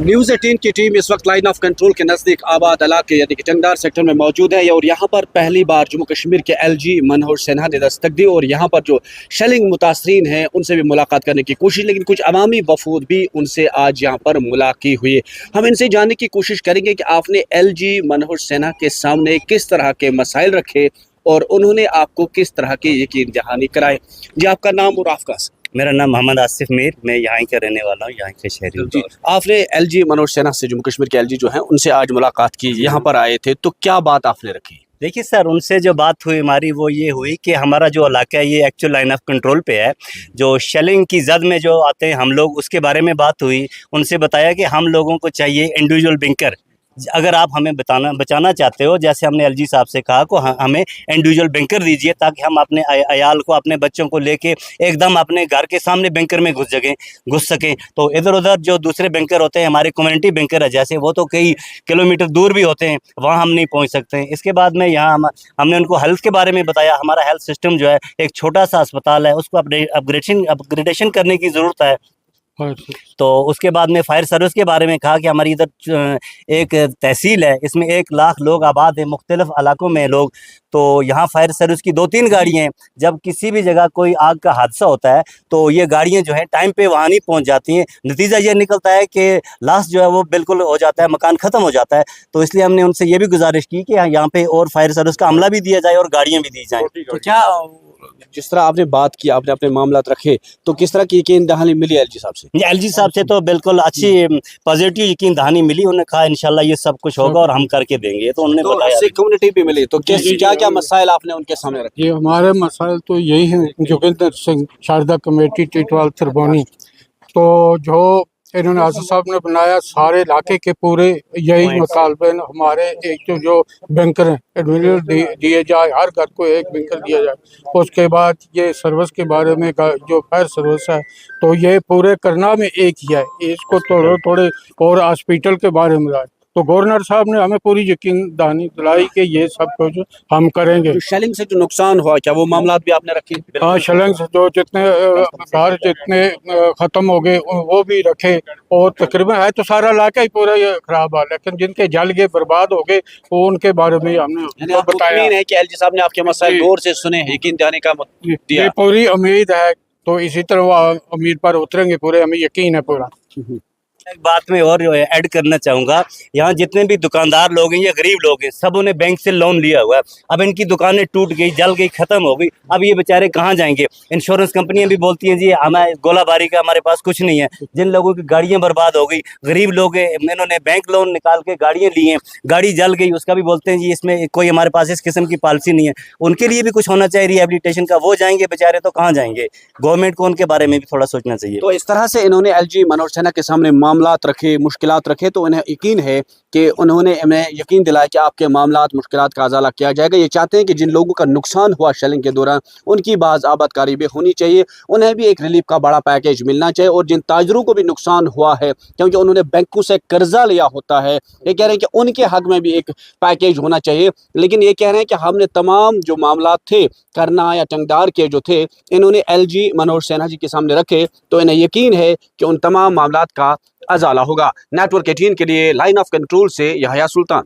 News 18 की team इस वक्त लाइन ऑफ कंट्रोल के नज़दीक आबाद इलाके यानी कि टंगदार सेक्टर में मौजूद है और यहाँ पर पहली बार जम्मू कश्मीर के LG मनोहर सिन्हा ने दस्तक दी और यहाँ पर जो शेलिंग मुतासरीन हैं उनसे भी मुलाकात करने की कोशिश, लेकिन कुछ अवामी वफूद भी उनसे आज यहाँ पर मुलाकात हुई। हम इनसे जानने की कोशिश करेंगे कि आपने LG मनोहर सिन्हा के सामने किस तरह के मसाइल रखे और उन्होंने आपको किस तरह की यकीन दहानी कराए। जी, आपका नाम और आपका? मेरा नाम मोहम्मद आसिफ मीर, मैं यहाँ का रहने वाला हूँ, यहाँ के शहरी हूँ। जी, आपने LG मनोहर सिन्हा से, जम्मू कश्मीर के LG जो हैं, उनसे आज मुलाकात की, यहाँ पर आए थे, तो क्या बात आपने रखी? देखिए सर, उनसे जो बात हुई हमारी वो ये हुई कि हमारा जो इलाका है ये एक्चुअल लाइन ऑफ कंट्रोल पे है। जो शेलिंग की जद में जो आते हैं हम लोग, उसके बारे में बात हुई। उनसे बताया कि हम लोगों को चाहिए इंडिविजुअल बैंकर, अगर आप हमें बचाना चाहते हो, जैसे हमने LG साहब से कहा को हमें इंडिविजुअल बैंकर दीजिए ताकि हम अपने अयाल को, अपने बच्चों को लेके एकदम अपने घर के सामने बैंकर में घुस सकें। तो इधर उधर जो दूसरे बैंकर होते हैं, हमारे कम्युनिटी बैंकर है जैसे, वो तो कई किलोमीटर दूर भी होते हैं, वहाँ हम नहीं पहुँच सकते हैं। इसके बाद में यहाँ हमने उनको हेल्थ के बारे में बताया। हमारा हेल्थ सिस्टम जो है एक छोटा सा अस्पताल है, उसको अपग्रेडेशन करने की ज़रूरत है। तो उसके बाद में फायर सर्विस के बारे में कहा कि हमारी इधर एक तहसील है, इसमें 1 लाख लोग आबाद हैं, मुख्तलिफ इलाकों में लोग। तो यहाँ फायर सर्विस की 2-3 गाड़ियाँ हैं। जब किसी भी जगह कोई आग का हादसा होता है तो ये गाड़ियाँ जो हैं टाइम पे वहाँ नहीं पहुँच जाती हैं। नतीजा ये निकलता है कि लास्ट जो है वो बिल्कुल हो जाता है, मकान ख़त्म हो जाता है। तो इसलिए हमने उनसे ये भी गुजारिश की कि यहाँ पे और फायर सर्विस का अमला भी दिया जाए और गाड़ियाँ भी दी जाएँ। तो क्या जिस तरह आपने बात की, आपने अपने मामला रखे, तो किस तरह की यकीन दहानी मिली LG साहब से? LG साहब से तो बिल्कुल अच्छी पॉजिटिव यकीन दहानी मिली। उन्होंने कहा इंशाल्लाह ये सब कुछ होगा और हम करके देंगे। तो उन्होंने बताया कम्युनिटी भी मिली, तो क्या क्या मसाइल आपने उनके सामने रखे? ये हमारे मसाइल तो यही हैं, जोगिंदर सिंह, शारदा कमेटी, टिटवाल, थरबोनी। तो जो इन्होंने आसिफ साहब ने बनाया, सारे इलाके के पूरे यही मुतालबे हमारे, एक जो बैंकर हैं इंडिविजुअल दिए जाए, हर घर को एक बैंकर दिया जाए। उसके बाद ये सर्विस के बारे में जो फायर सर्विस है, तो ये पूरे करना में एक ही है, इसको थोड़े और हॉस्पिटल के बारे में लाए। तो गवर्नर साहब ने हमें पूरी यकीन दहानी दिलाई कि ये सब कुछ हम करेंगे। तो शेलिंग से जो नुकसान हुआ, क्या वो मामला भी आपने रखे? हाँ, शेलिंग से जो जितने घर जितने ख़त्म हो गए वो भी रखे, और तकरीबन है तो सारा इलाका ही पूरा ये खराब है, लेकिन जिनके जल गए, बर्बाद हो गए, वो उनके बारे में हमने बताया है कि LG साहब ने आपके मसाइल गौर से सुने, यकीन दहानी का दिया। ये पूरी उम्मीद है, तो इसी तरह वो उम्मीद पर उतरेंगे पूरे, हमें यकीन है पूरा। एक बात में और ऐड करना चाहूँगा, यहाँ जितने भी दुकानदार लोग हैं या गरीब लोग हैं, सब उन्हें बैंक से लोन लिया हुआ है। अब इनकी दुकानें टूट गई, जल गई, ख़त्म हो गई, अब ये बेचारे कहाँ जाएंगे? इंश्योरेंस कंपनियां भी बोलती हैं जी हमें गोलाबारी का हमारे पास कुछ नहीं है। जिन लोगों की गाड़ियाँ बर्बाद हो गई, गरीब लोग हैं, इन्होंने बैंक लोन निकाल के गाड़ियाँ ली हैं, गाड़ी जल गई, उसका भी बोलते हैं जी इसमें कोई हमारे पास इस किस्म की पॉलिसी नहीं है। उनके लिए भी कुछ होना चाहिए रिहेबिलिटेशन का। वो जाएंगे बेचारे तो कहाँ जाएंगे? गवर्नमेंट को उनके बारे में भी थोड़ा सोचना चाहिए। तो इस तरह से इन्होंने LG मनोहर सिन्हा के सामने मामलात रखे, मुश्किलात रखे, तो इन्हें यकीन है कि उन्होंने हमें यकीन दिलाया कि आपके मामलात, मुश्किलात का अजाला किया जाएगा। ये चाहते हैं कि जिन लोगों का नुकसान हुआ शेलिंग के दौरान, उनकी बाज़ आबादकारी भी होनी चाहिए, उन्हें भी एक रिलीफ का बड़ा पैकेज मिलना चाहिए। और जिन ताजरों को भी नुकसान हुआ है क्योंकि उन्होंने बैंकों से कर्जा लिया होता है, ये कह रहे हैं कि उनके हक में भी एक पैकेज होना चाहिए। लेकिन ये कह रहे हैं कि हमने तमाम जो मामलात थे करना या टंगदार के जो थे, इन्होंने LG मनोहर सिन्हा जी के सामने रखे, तो इन्हें यकीन है कि उन तमाम मामलात का अजाला होगा। नेटवर्क 18 के लिए लाइन ऑफ कंट्रोल से यहया सुल्तान।